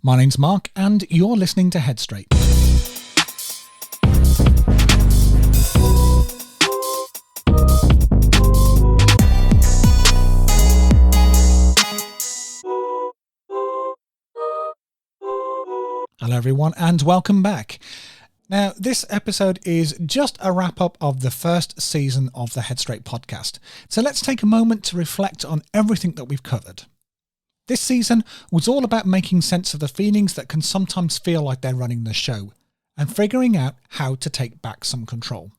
My name's Mark and you're listening to Headstraight. Hello everyone and welcome back. Now this episode is just a wrap up of the first season of the Headstraight podcast. So let's take a moment to reflect on everything that we've covered. This season was all about making sense of the feelings that can sometimes feel like they're running the show and figuring out how to take back some control.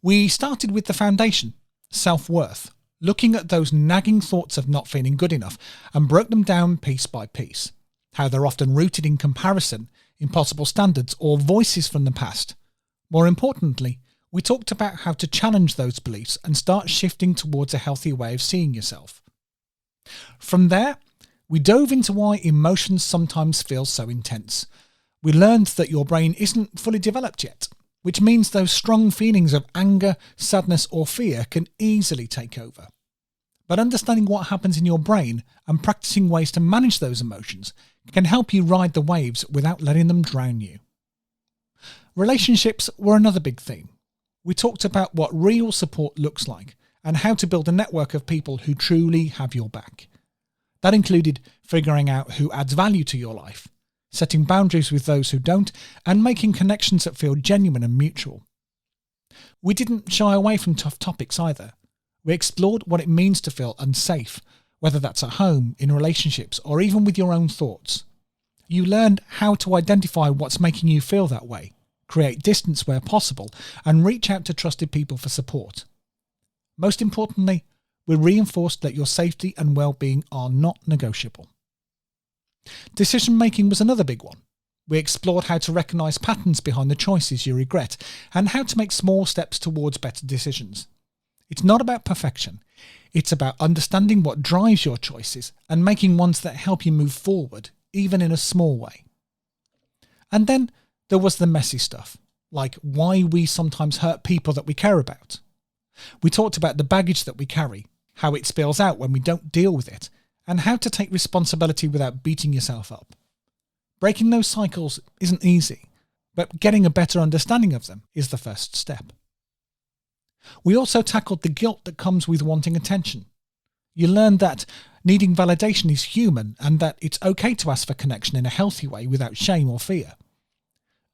We started with the foundation, self-worth, looking at those nagging thoughts of not feeling good enough and broke them down piece by piece, how they're often rooted in comparison, impossible standards or voices from the past. More importantly, we talked about how to challenge those beliefs and start shifting towards a healthier way of seeing yourself. From there, we dove into why emotions sometimes feel so intense. We learned that your brain isn't fully developed yet, which means those strong feelings of anger, sadness or fear can easily take over. But understanding what happens in your brain and practicing ways to manage those emotions can help you ride the waves without letting them drown you. Relationships were another big theme. We talked about what real support looks like and how to build a network of people who truly have your back. That included figuring out who adds value to your life, setting boundaries with those who don't, and making connections that feel genuine and mutual. We didn't shy away from tough topics either. We explored what it means to feel unsafe, whether that's at home, in relationships, or even with your own thoughts. You learned how to identify what's making you feel that way, create distance where possible, and reach out to trusted people for support. Most importantly, we reinforced that your safety and well-being are not negotiable. Decision-making was another big one. We explored how to recognise patterns behind the choices you regret and how to make small steps towards better decisions. It's not about perfection. It's about understanding what drives your choices and making ones that help you move forward, even in a small way. And then there was the messy stuff, like why we sometimes hurt people that we care about. We talked about the baggage that we carry, how it spills out when we don't deal with it, and how to take responsibility without beating yourself up. Breaking those cycles isn't easy, but getting a better understanding of them is the first step. We also tackled the guilt that comes with wanting attention. You learned that needing validation is human and that it's okay to ask for connection in a healthy way without shame or fear.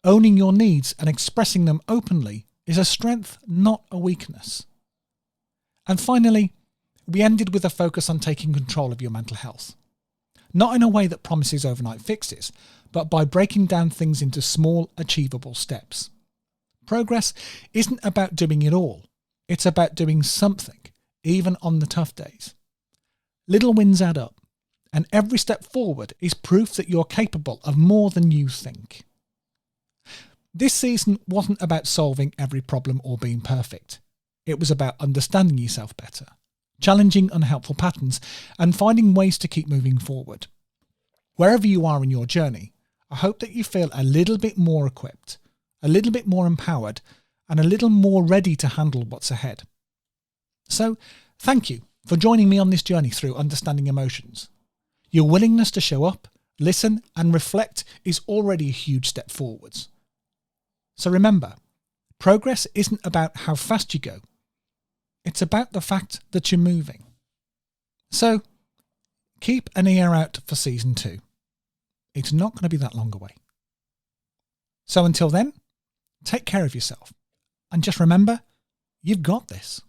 Owning your needs and expressing them openly is a strength, not a weakness. And finally, we ended with a focus on taking control of your mental health. Not in a way that promises overnight fixes, but by breaking down things into small, achievable steps. Progress isn't about doing it all. It's about doing something, even on the tough days. Little wins add up, and every step forward is proof that you're capable of more than you think. This season wasn't about solving every problem or being perfect. It was about understanding yourself better, challenging unhelpful patterns, and finding ways to keep moving forward. Wherever you are in your journey, I hope that you feel a little bit more equipped, a little bit more empowered, and a little more ready to handle what's ahead. So, thank you for joining me on this journey through understanding emotions. Your willingness to show up, listen, and reflect is already a huge step forwards. So remember, progress isn't about how fast you go. It's about the fact that you're moving. So, keep an ear out for season 2. It's not going to be that long away. So until then, take care of yourself. And just remember, you've got this.